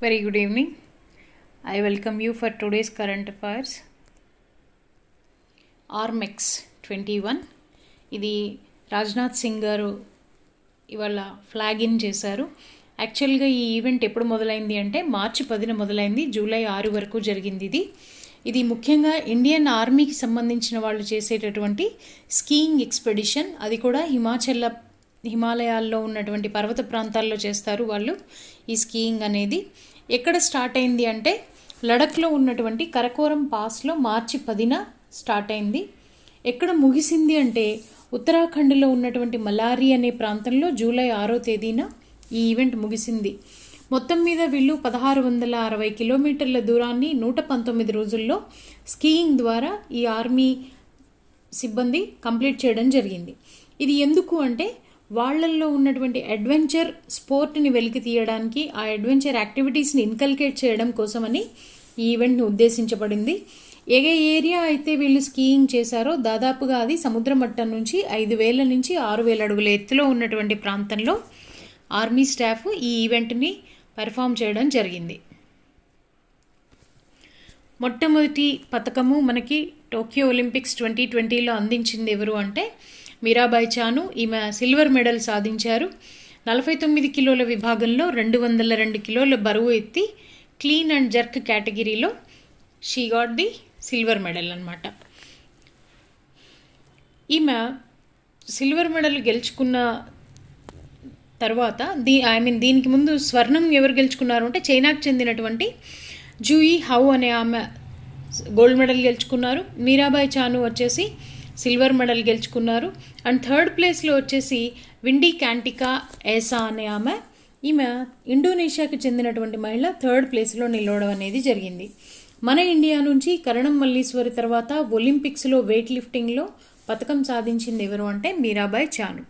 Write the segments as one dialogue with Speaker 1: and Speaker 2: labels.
Speaker 1: Very good evening. I welcome you for today's current affairs. ఆర్మెక్స్ 21 ఇది రాజ్నాథ్ సింగ్ గారు ఇవాళ flag in చేశారు. యాక్చువల్గా ఈ ఈవెంట్ ఎప్పుడు మొదలైంది అంటే మార్చి 10న మొదలైంది, జూలై 6 వరకు జరిగింది. ఇది ముఖ్యంగా ఇండియన్ ఆర్మీకి సంబంధించిన వాళ్ళు చేసేటటువంటి స్కీయింగ్ ఎక్స్పెడిషన్. అది కూడా హిమాలయాల్లో ఉన్నటువంటి పర్వత ప్రాంతాల్లో చేస్తారు వాళ్ళు ఈ స్కీయింగ్ అనేది. ఎక్కడ స్టార్ట్ అయింది అంటే లడఖ్లో ఉన్నటువంటి కరకోరం పాస్లో మార్చి 10న స్టార్ట్ అయింది. ఎక్కడ ముగిసింది అంటే ఉత్తరాఖండ్లో ఉన్నటువంటి మలారి అనే ప్రాంతంలో జూలై 6వ తేదీన ఈ ఈవెంట్ ముగిసింది. మొత్తం మీద వీళ్ళు 1660 కిలోమీటర్ల దూరాన్ని 119 రోజుల్లో స్కీయింగ్ ద్వారా ఈ ఆర్మీ సిబ్బంది కంప్లీట్ చేయడం జరిగింది. ఇది ఎందుకు అంటే వాళ్ళల్లో ఉన్నటువంటి అడ్వెంచర్ స్పోర్ట్ని వెలికి తీయడానికి, ఆ అడ్వెంచర్ యాక్టివిటీస్ని ఇన్కల్కేట్ చేయడం కోసమని ఈ ఈవెంట్ని ఉద్దేశించబడింది. ఏ ఏరియా అయితే వీళ్ళు స్కీయింగ్ చేశారో దాదాపుగా అది సముద్ర మట్టం నుంచి 5000 నుంచి 6000 అడుగుల ఎత్తులో ఉన్నటువంటి ప్రాంతంలో ఆర్మీ స్టాఫ్ ఈ ఈవెంట్ని పెర్ఫామ్ చేయడం జరిగింది. మొట్టమొదటి పథకము మనకి టోక్యో ఒలింపిక్స్ 2020లో అందించింది ఎవరు అంటే మీరాబాయి చాను. ఈమె సిల్వర్ మెడల్ సాధించారు. 49 కిలోల విభాగంలో 202 కిలోల బరువు ఎత్తి క్లీన్ అండ్ జర్క్ కేటగిరీలో she got the silver medal అన్నమాట. ఈమె సిల్వర్ మెడల్ గెలుచుకున్న తర్వాత దీనికి ముందు స్వర్ణం ఎవరు గెలుచుకున్నారు అంటే చైనాకు చెందినటువంటి జూయి హౌ అనే ఆమె గోల్డ్ మెడల్ గెలుచుకున్నారు. మీరాబాయి చాను వచ్చేసి సిల్వర్ మెడల్ గెలుచుకున్నారు. అండ్ థర్డ్ ప్లేస్లో వచ్చేసి విండీ క్యాంటికా ఏసా అనే ఈమె ఇండోనేషియాకి చెందినటువంటి మహిళ థర్డ్ ప్లేస్లో నిలవడం అనేది జరిగింది. మన ఇండియా నుంచి కరణం మల్లీశ్వరి తర్వాత ఒలింపిక్స్లో వెయిట్ లిఫ్టింగ్లో పథకం సాధించింది ఎవరు అంటే మీరాబాయి చాను.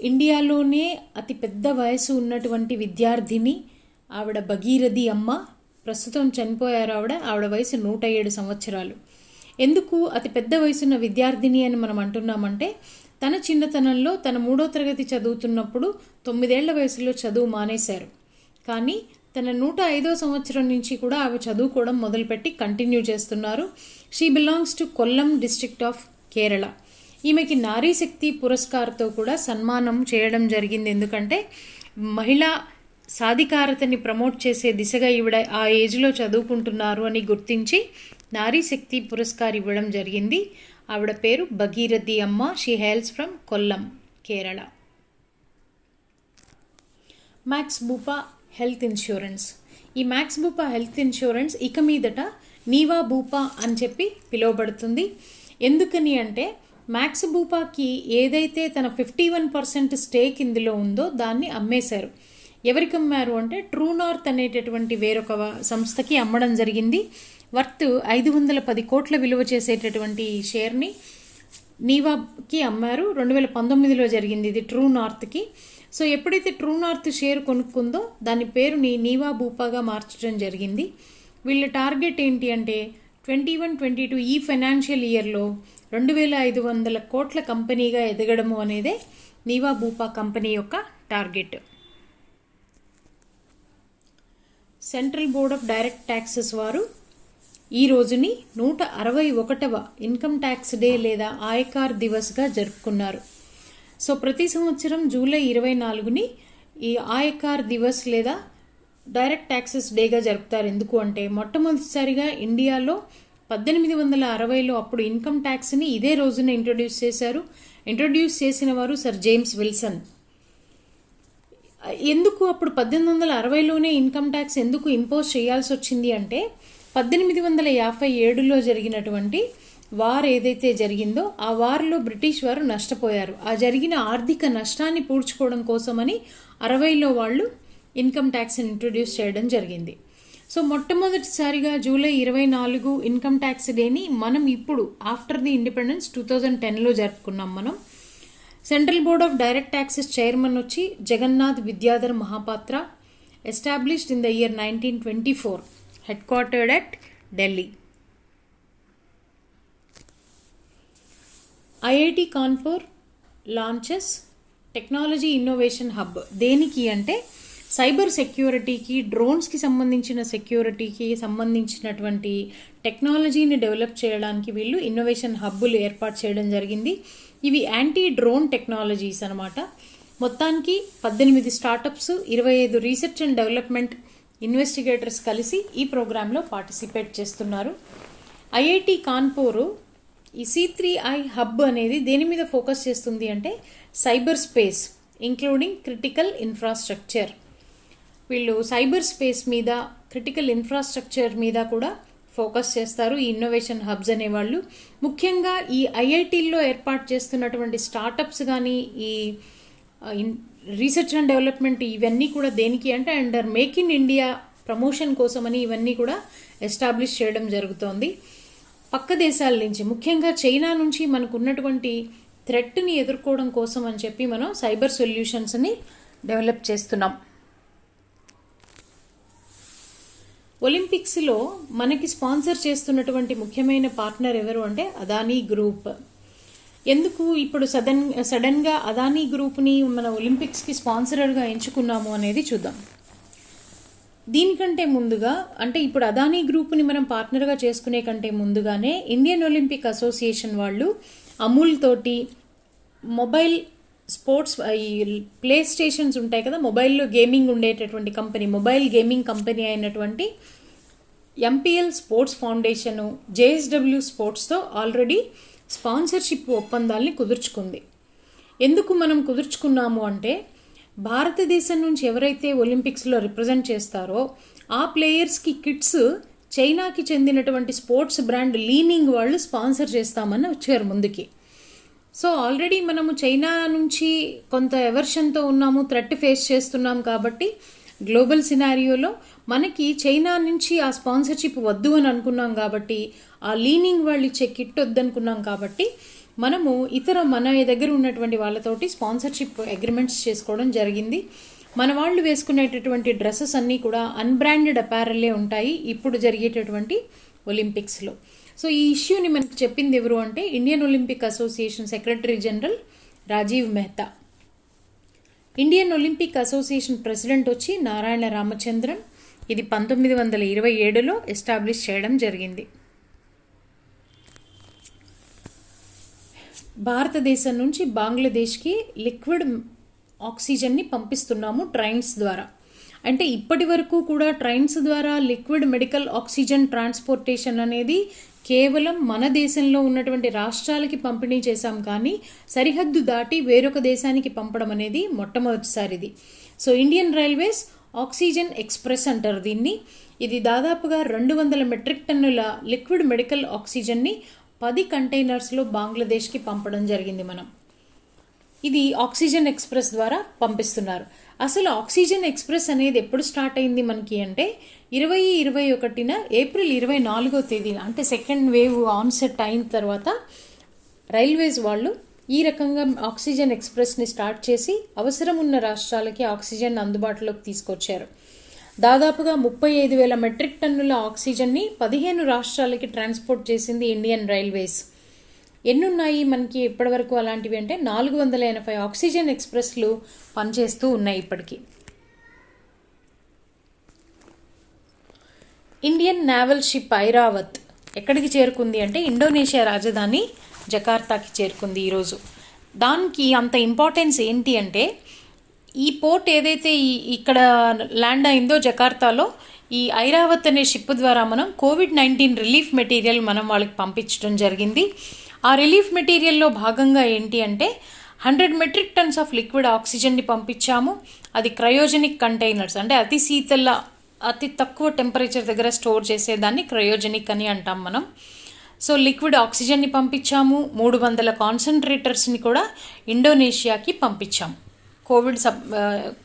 Speaker 1: ఇండియాలోనే అతి పెద్ద వయసు ఉన్నటువంటి విద్యార్థిని ఆవిడ భగీరథి అమ్మ. ప్రస్తుతం చనిపోయారు ఆవిడ వయసు 107 సంవత్సరాలు. ఎందుకు అతి పెద్ద వయసున్న విద్యార్థిని అని మనం అంటున్నామంటే తన చిన్నతనంలో తన 3వ తరగతి చదువుతున్నప్పుడు 9 ఏళ్ల వయసులో చదువు మానేశారు. కానీ తన 105వ సంవత్సరం నుంచి కూడా ఆమె చదువుకోవడం మొదలుపెట్టి కంటిన్యూ చేస్తున్నారు. She belongs to Kollam district of Kerala. ఈమెకి నారీ శక్తి పురస్కార్తో కూడా సన్మానం చేయడం జరిగింది. ఎందుకంటే మహిళా సాధికారతని ప్రమోట్ చేసే దిశగా ఈవిడ ఆ ఏజ్లో చదువుకుంటున్నారు అని గుర్తించి నారీ శక్తి పురస్కార్ ఇవ్వడం జరిగింది. ఆవిడ పేరు భగీరథి అమ్మ. She hails from Kollam, Kerala. Max Bupa health insurance. ఈ మ్యాక్స్ భూపా హెల్త్ ఇన్సూరెన్స్ ఇక మీదట నీవా భూపా అని చెప్పి పిలువబడుతుంది. ఎందుకని అంటే మ్యాక్స్ భూపాకి ఏదైతే తన 51% స్టేక్ ఇందులో ఉందో దాన్ని అమ్మేశారు. ఎవరికి అమ్మారు అంటే ట్రూ నార్త్ అనేటటువంటి వేరొక సంస్థకి అమ్మడం జరిగింది. వర్త్ 510 కోట్ల విలువ చేసేటటువంటి షేర్ని నీవాకి అమ్మారు. 2019లో జరిగింది ఇది ట్రూ నార్త్కి. సో ఎప్పుడైతే ట్రూ నార్త్ షేర్ కొనుక్కుందో దాని పేరుని నీవా భూపాగా మార్చడం జరిగింది. వీళ్ళ టార్గెట్ ఏంటి అంటే 21-22 ఈ ఫైనాన్షియల్ ఇయర్లో 2500 కోట్ల కంపెనీగా ఎదగడము అనేదే నీవా భూపా కంపెనీ యొక్క target. Central board of direct taxes వారు ఈ రోజుని 161వ ఇన్కమ్ ట్యాక్స్ డే లేదా ఆయకార్ దివస్గా జరుపుకున్నారు. సో ప్రతి సంవత్సరం జూలై 24ని ఈ ఆయకార్ దివస్ లేదా డైరెక్ట్ ట్యాక్సెస్ డేగా జరుపుతారు. ఎందుకు అంటే మొట్టమొదటిసారిగా ఇండియాలో 1860లో అప్పుడు ఇన్కమ్ ట్యాక్స్ని ఇదే రోజున ఇంట్రొడ్యూస్ చేశారు. ఇంట్రొడ్యూస్ చేసిన వారు సర్ జేమ్స్ విల్సన్. ఎందుకు అప్పుడు 1860లోనే ఇన్కమ్ ట్యాక్స్ ఎందుకు ఇంపోజ్ చేయాల్సి వచ్చింది అంటే 1857లో జరిగినటువంటి వార్ ఏదైతే జరిగిందో ఆ వార్లో బ్రిటిష్ వారు నష్టపోయారు. ఆ జరిగిన ఆర్థిక నష్టాన్ని పూడ్చుకోవడం కోసమని 60లో వాళ్ళు ఇన్కమ్ ట్యాక్స్ని ఇంట్రొడ్యూస్ చేయడం జరిగింది. సో మొట్టమొదటిసారిగా జూలై 24 ఇన్కమ్ ట్యాక్స్ డేని మనం ఇప్పుడు ఆఫ్టర్ ది ఇండిపెండెన్స్ 2010లో జరుపుకున్నాం మనం. Central board of direct taxes chairman వచ్చి Jagannath Vidyadhar Mahapatra. Established in the year 1924. Headquartered at Delhi. IIT Kanpur launches technology innovation hub దేనికి అంటే సైబర్ సెక్యూరిటీకి, డ్రోన్స్కి సంబంధించిన సెక్యూరిటీకి సంబంధించినటువంటి టెక్నాలజీని డెవలప్ చేయడానికి వీళ్ళు ఇన్నోవేషన్ హబ్బులు ఏర్పాటు చేయడం జరిగింది. ఇవి యాంటీ డ్రోన్ టెక్నాలజీస్ అనమాట. మొత్తానికి 18 startups, 25 research and development investigators కలిసి ఈ ప్రోగ్రాంలో పార్టిసిపేట్ చేస్తున్నారు. ఐఐటి కాన్పూర్ ఈ C3I హబ్ అనేది దేని మీద ఫోకస్ చేస్తుంది అంటే cyber space including critical infrastructure. వీళ్ళు సైబర్ స్పేస్ మీద, క్రిటికల్ ఇన్ఫ్రాస్ట్రక్చర్ మీద కూడా ఫోకస్ చేస్తారు ఈ ఇన్నోవేషన్ హబ్స్ అనేవాళ్ళు. ముఖ్యంగా ఈ ఐఐటీల్లో ఏర్పాటు చేస్తున్నటువంటి స్టార్టప్స్ కానీ, ఈ రీసెర్చ్ అండ్ డెవలప్మెంట్ ఇవన్నీ కూడా దేనికి అంటే under make in India promotion కోసమని ఇవన్నీ కూడా ఎస్టాబ్లిష్ చేయడం జరుగుతోంది. పక్క దేశాల నుంచి, ముఖ్యంగా చైనా నుంచి మనకు ఉన్నటువంటి థ్రెట్ని ఎదుర్కోవడం కోసం అని చెప్పి మనం సైబర్ సొల్యూషన్స్ని డెవలప్ చేస్తున్నాం. ఒలింపిక్స్లో మనకి స్పాన్సర్ చేస్తున్నటువంటి ముఖ్యమైన పార్ట్నర్ ఎవరు అంటే అదానీ గ్రూప్. ఎందుకు ఇప్పుడు సడన్గా అదానీ గ్రూప్ని మన ఒలింపిక్స్కి స్పాన్సరర్గా ఎంచుకున్నాము అనేది చూద్దాం. దీనికంటే ముందుగా అంటే ఇప్పుడు అదానీ గ్రూప్ని మనం పార్ట్నర్గా చేసుకునే కంటే ముందుగానే ఇండియన్ ఒలింపిక్ అసోసియేషన్ వాళ్ళు అమూల్ తోటి మొబైల్ స్పోర్ట్స్ ఈ ప్లే స్టేషన్స్ ఉంటాయి కదా, మొబైల్లో గేమింగ్ ఉండేటటువంటి కంపెనీ, మొబైల్ గేమింగ్ కంపెనీ అయినటువంటి ఎంపీఎల్ స్పోర్ట్స్ ఫౌండేషను, JSW స్పోర్ట్స్తో ఆల్రెడీ స్పాన్సర్షిప్ ఒప్పందాల్ని కుదుర్చుకుంది. ఎందుకు మనం కుదుర్చుకున్నాము అంటే భారతదేశం నుంచి ఎవరైతే ఒలింపిక్స్లో రిప్రజెంట్ చేస్తారో ఆ ప్లేయర్స్కి కిట్స్ చైనాకి చెందినటువంటి స్పోర్ట్స్ బ్రాండ్ లీనింగ్ వాళ్ళు స్పాన్సర్ చేస్తామని వచ్చారు ముందుకి. సో ఆల్రెడీ మనము చైనా నుంచి కొంత ఎవర్షన్తో ఉన్నాము, థ్రెట్ ఫేస్ చేస్తున్నాం కాబట్టి గ్లోబల్ సినారియోలో మనకి చైనా నుంచి ఆ స్పాన్సర్షిప్ వద్దు అని అనుకున్నాం కాబట్టి, ఆ లీనింగ్ వాళ్ళు ఇచ్చే కిట్ వద్దనుకున్నాం కాబట్టి మనము మన దగ్గర ఉన్నటువంటి వాళ్ళతోటి స్పాన్సర్షిప్ అగ్రిమెంట్స్ చేసుకోవడం జరిగింది. మన వాళ్ళు వేసుకునేటటువంటి డ్రెస్సెస్ అన్నీ కూడా అన్బ్రాండెడ్ అపారల్లే ఉంటాయి ఇప్పుడు జరిగేటటువంటి ఒలింపిక్స్లో. సో ఈ ఇష్యూని మనకు చెప్పింది ఎవరు అంటే Indian Olympic Association secretary general Rajiv Mehta. Indian Olympic Association president వచ్చి నారాయణ రామచంద్రన్. ఇది 1927లో ఎస్టాబ్లిష్ చేయడం జరిగింది. భారతదేశం నుంచి బంగ్లాదేశ్కి లిక్విడ్ ఆక్సిజన్ని పంపిస్తున్నాము ట్రైన్స్ ద్వారా. అంటే ఇప్పటి వరకు కూడా ట్రైన్స్ ద్వారా లిక్విడ్ మెడికల్ ఆక్సిజన్ ట్రాన్స్పోర్టేషన్ అనేది కేవలం మన దేశంలో ఉన్నటువంటి రాష్ట్రాలకి పంపిణీ చేశాం, కానీ సరిహద్దు దాటి వేరొక దేశానికి పంపడం అనేది మొట్టమొదటిసారిది. So Indian railways oxygen express అంటారు దీన్ని. ఇది దాదాపుగా 200 మెట్రిక్ టన్నుల లిక్విడ్ మెడికల్ ఆక్సిజన్ని 10 కంటైనర్స్లో బంగ్లాదేశ్కి పంపడం జరిగింది మనం. ఇది ఆక్సిజన్ ఎక్స్ప్రెస్ ద్వారా పంపిస్తున్నారు. అసలు ఆక్సిజన్ ఎక్స్ప్రెస్ అనేది ఎప్పుడు స్టార్ట్ అయింది మనకి అంటే 2021 ఏప్రిల్ 24వ తేదీన, అంటే సెకండ్ వేవ్ ఆన్సెట్ అయిన తర్వాత రైల్వేస్ వాళ్ళు ఈ రకంగా ఆక్సిజన్ ఎక్స్ప్రెస్ని స్టార్ట్ చేసి అవసరం ఉన్న రాష్ట్రాలకి ఆక్సిజన్ అందుబాటులోకి తీసుకొచ్చారు. దాదాపుగా 35,000 మెట్రిక్ టన్నుల ఆక్సిజన్ని 15 రాష్ట్రాలకి ట్రాన్స్పోర్ట్ చేసింది ఇండియన్ రైల్వేస్. ఎన్నున్నాయి మనకి ఇప్పటివరకు అలాంటివి అంటే 480 ఆక్సిజన్ ఎక్స్ప్రెస్లు పనిచేస్తూ ఉన్నాయి ఇప్పటికీ. ఇండియన్ నేవల్ షిప్ ఐరావత్ ఎక్కడికి చేరుకుంది అంటే ఇండోనేషియా రాజధాని జకార్తాకి చేరుకుంది ఈరోజు. దానికి అంత ఇంపార్టెన్స్ ఏంటి అంటే ఈ పోర్ట్ ఏదైతే ఇక్కడ ల్యాండ్ అయిందో జకార్తాలో, ఈ ఐరావత్ అనే షిప్ ద్వారా మనం COVID-19 రిలీఫ్ మెటీరియల్ మనం వాళ్ళకి పంపించడం జరిగింది. ఆ రిలీఫ్ మెటీరియల్లో భాగంగా ఏంటి అంటే 100 మెట్రిక్ టన్స్ ఆఫ్ లిక్విడ్ ఆక్సిజన్ని పంపించాము. అది క్రయోజెనిక్ కంటైనర్స్, అంటే అతి తక్కువ టెంపరేచర్ దగ్గర స్టోర్ చేసేదాన్ని క్రయోజెనిక్ అని అంటాం మనం. So liquid ఆక్సిజన్ని పంపించాము. 300 కాన్సన్ట్రేటర్స్ని కూడా ఇండోనేషియాకి పంపించాము, కోవిడ్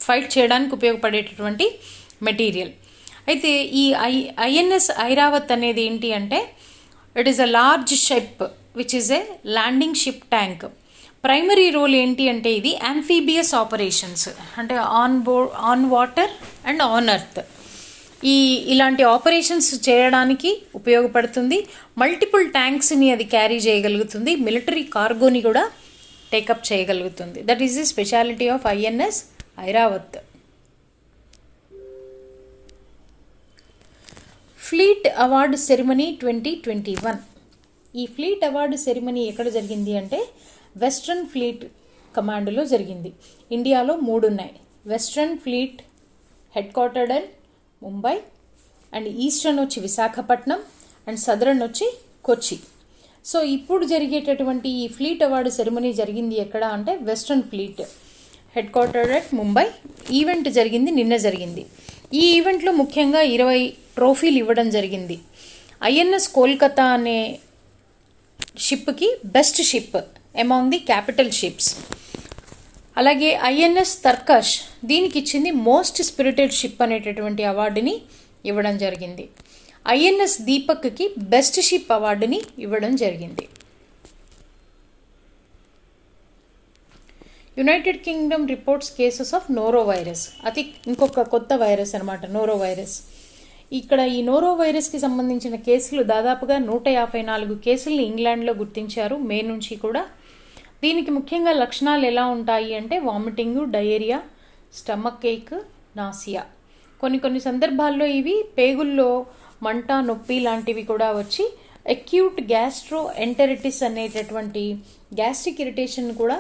Speaker 1: ఫైట్ చేయడానికి ఉపయోగపడేటటువంటి మెటీరియల్. అయితే ఈ INS ఐరావత్ అనేది ఏంటి అంటే it is a large ship which is a landing ship tank. Primary role ఏంటి అంటే ఇది యాంఫీబియస్ ఆపరేషన్స్, అంటే on water and on earth ఇలాంటి ఆపరేషన్స్ చేయడానికి ఉపయోగపడుతుంది. మల్టిపుల్ ట్యాంక్స్ని అది క్యారీ చేయగలుగుతుంది. మిలిటరీ కార్గోని కూడా టేకప్ చేయగలుగుతుంది. That is the speciality of INS Airavat. Fleet award ceremony 2021. ఈ ఫ్లీట్ అవార్డు సెరిమనీ ఎక్కడ జరిగింది అంటే వెస్ట్రన్ ఫ్లీట్ కమాండ్లో జరిగింది. ఇండియాలో 3 ఉన్నాయి. Western fleet head quartered and Mumbai, and eastern వచ్చి విశాఖపట్నం, అండ్ సదరన్ వచ్చి కొచ్చి. సో ఇప్పుడు జరిగేటటువంటి ఈ ఫ్లీట్ అవార్డు సెరిమనీ జరిగింది ఎక్కడ అంటే western fleet head quartered at Mumbai. Event జరిగింది, నిన్న జరిగింది. ఈ ఈవెంట్లో ముఖ్యంగా 20 ట్రోఫీలు ఇవ్వడం జరిగింది. ఐఎన్ఎస్ కోల్కతా అనే షిప్కి best ship among the capital ships. అలాగే ఐఎన్ఎస్ తర్కష్ దీనికి ఇచ్చింది మోస్ట్ స్పిరిటెడ్ షిప్ అనేటటువంటి అవార్డుని ఇవ్వడం జరిగింది. ఐఎన్ఎస్ దీపక్కి బెస్ట్ షిప్ అవార్డుని ఇవ్వడం జరిగింది. United Kingdom reports cases of noro virus. అది ఇంకొక కొత్త వైరస్ అనమాట, నోరో వైరస్. ఇక్కడ ఈ నోరో వైరస్కి సంబంధించిన కేసులు దాదాపుగా 154 కేసుల్ని ఇంగ్లాండ్లో గుర్తించారు మే నుంచి కూడా. దీనికి ముఖ్యంగా లక్షణాలు ఎలా ఉంటాయి అంటే వామిటింగ్, డయేరియా, స్టమక్ ఏక్, నాసియా. కొన్ని సందర్భాల్లో ఇవి పేగుల్లో మంట, నొప్పి లాంటివి కూడా వచ్చి అక్యూట్ గ్యాస్ట్రో ఎంటెరిటిస్ అనేటటువంటి గ్యాస్ట్రిక్ ఇరిటేషన్ కూడా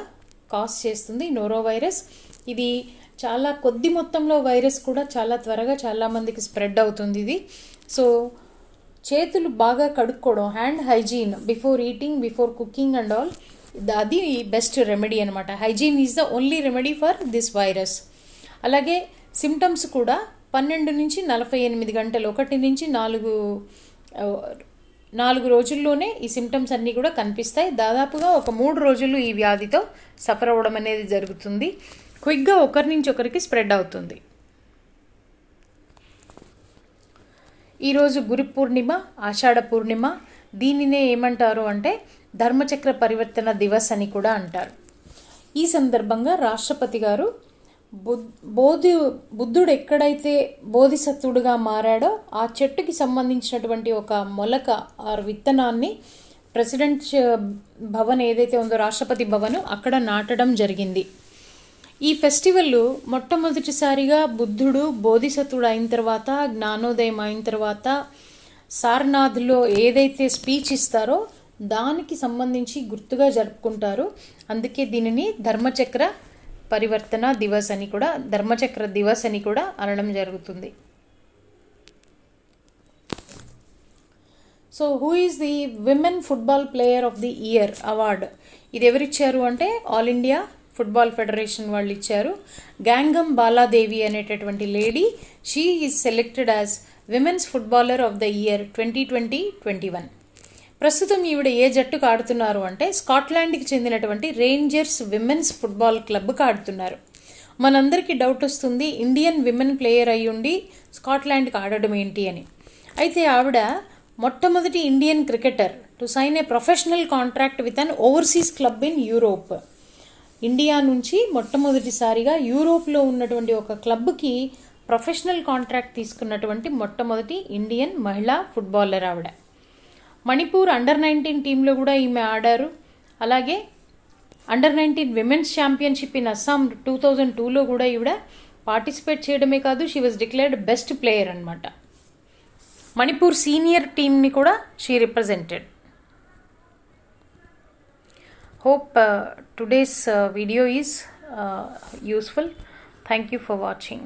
Speaker 1: కాజ్ చేస్తుంది నోరో వైరస్. ఇది చాలా కొద్ది మొత్తంలో వైరస్ కూడా చాలా త్వరగా చాలామందికి స్ప్రెడ్ అవుతుంది ఇది. సో చేతులు బాగా కడుక్కోవడం, hand hygiene before eating, before cooking and all, అది బెస్ట్ రెమెడీ అనమాట. Hygiene is the only remedy for this virus. అలాగే సిమ్టమ్స్ కూడా 12 నుంచి 48 గంటలు, 1 నుంచి 4 రోజుల్లోనే ఈ సిమ్టమ్స్ అన్నీ కూడా కనిపిస్తాయి. దాదాపుగా ఒక 3 రోజులు ఈ వ్యాధితో సఫర్ అవ్వడం అనేది జరుగుతుంది. క్విక్గా ఒకరి నుంచి ఒకరికి స్ప్రెడ్ అవుతుంది. ఈరోజు గురు పూర్ణిమ, ఆషాఢ పూర్ణిమ. దీనినే ఏమంటారు అంటే ధర్మచక్ర పరివర్తన దివస్ అని కూడా అంటారు. ఈ సందర్భంగా రాష్ట్రపతి గారు బుద్ధుడు ఎక్కడైతే బోధిసత్వుడుగా మారాడో ఆ చెట్టుకి సంబంధించినటువంటి ఒక మొలక ఆరు విత్తనాన్ని ప్రెసిడెంట్ భవన్ ఏదైతే ఉందో రాష్ట్రపతి భవన్ అక్కడ నాటడం జరిగింది. ఈ ఫెస్టివల్ మొట్టమొదటిసారిగా బుద్ధుడు బోధిసత్వుడు అయిన తర్వాత, జ్ఞానోదయం అయిన తర్వాత సారనాథ్లో ఏదైతే స్పీచ్ ఇస్తారో దానికి సంబంధించి గుర్తుగా జరుపుకుంటారు. అందుకే దీనిని ధర్మచక్ర పరివర్తన దివస్ అని కూడా, ధర్మచక్ర దివస్ అని కూడా అనడం జరుగుతుంది. So who is the women football player of the year award? ఇది ఎవరిచ్చారు అంటే ఆల్ ఇండియా ఫుట్బాల్ ఫెడరేషన్ వాళ్ళు ఇచ్చారు. గ్యాంగం బాలాదేవి అనేటటువంటి lady, she is selected as women's footballer of the year 2020-21. ప్రస్తుతం ఈవిడ ఏ జట్టుకు ఆడుతున్నారు అంటే స్కాట్లాండ్కి చెందినటువంటి రేంజర్స్ విమెన్స్ ఫుట్బాల్ క్లబ్కి ఆడుతున్నారు. మనందరికీ డౌట్ వస్తుంది, ఇండియన్ విమెన్ ప్లేయర్ అయ్యుండి స్కాట్లాండ్కి ఆడడం ఏంటి అని. అయితే ఆవిడ మొట్టమొదటి Indian cricketer to sign a professional contract with an overseas club in Europe. India నుంచి మొట్టమొదటిసారిగా యూరోప్లో ఉన్నటువంటి ఒక క్లబ్కి ప్రొఫెషనల్ కాంట్రాక్ట్ తీసుకున్నటువంటి మొట్టమొదటి ఇండియన్ మహిళా ఫుట్బాలర్ ఆవిడ. మణిపూర్ అండర్-19 టీంలో కూడా ఈమె ఆడారు. అలాగే under nineteen women's championship in Assam 2002లో కూడా ఈవిడ పార్టిసిపేట్ చేయడమే కాదు, she was declared best player అనమాట. మణిపూర్ సీనియర్ టీమ్ని కూడా she represented. Hope today's video is useful. Thank you for watching.